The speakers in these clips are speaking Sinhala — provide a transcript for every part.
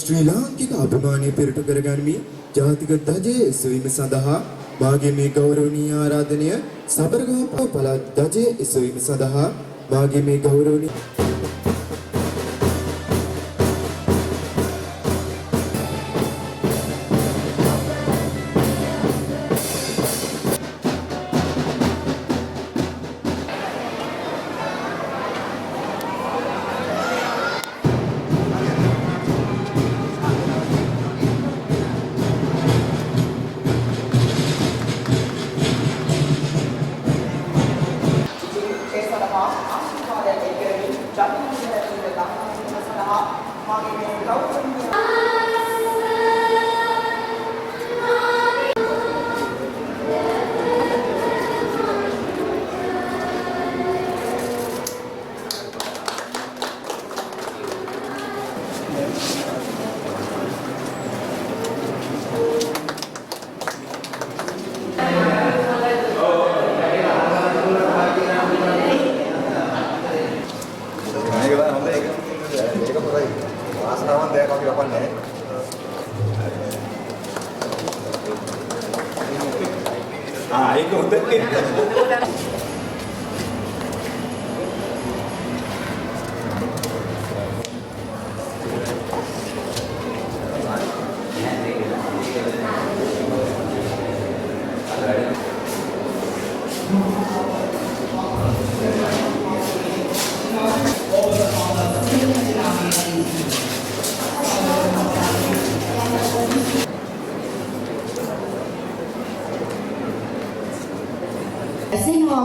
ශ්‍රී ලාංකික අභිමානය පෙරටු කරගනිමින් ජාතික ධජය එසවීම සඳහා මාගේ මේ ගෞරවනීය ආරාධනය සබරගහපුව පළාත් ධජය එසවීම සඳහා මාගේ මේ ගෞරවනීය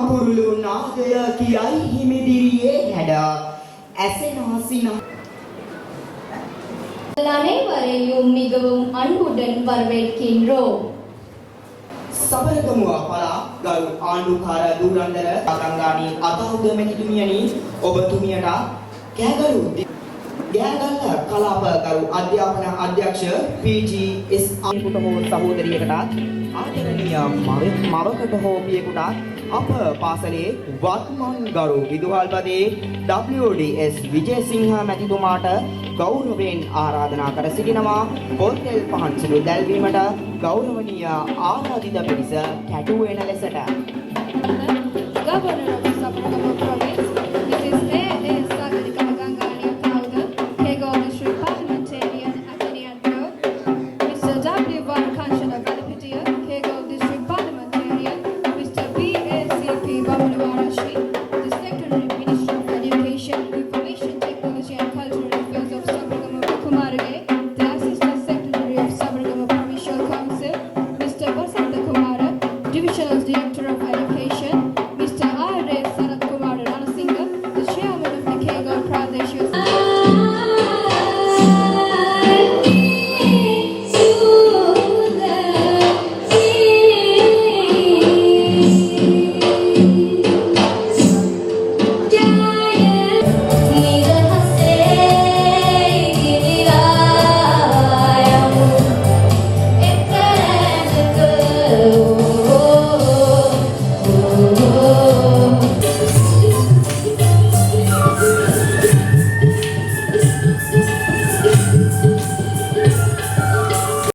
පුරුළු නාදය කියයි හිමිදිරියේ හැඩ ඇසෙනාසින அனைவரையும் மிகவும் அன்புடன் வரவேற்கின்றோம். සබරගමුව පළා ගරු ආණ්ඩුකාර දුරන්දර අගංගානී අතහුද මැතිතුමියනි ඔබතුමියට ගෑගල්ල කලාප ගරු අධ්‍යාපන අධ්‍යක්ෂ PGS අංකුට හෝ සහෝදරියකට ආදරණීය මවකට හෝ පියෙකුට අප පාසලේ වත්මන් ගරු විදුහල්පති WDS විජේසිංහ මැතිතුමාට ගෞරවයෙන් ආරාධනා කර සිටිනවා පොල්තෙල් පහන් සුළු දැල්වීමට ගෞරවනීය ආරාධිත පිරිස කැටු වෙන ලෙසට. Governor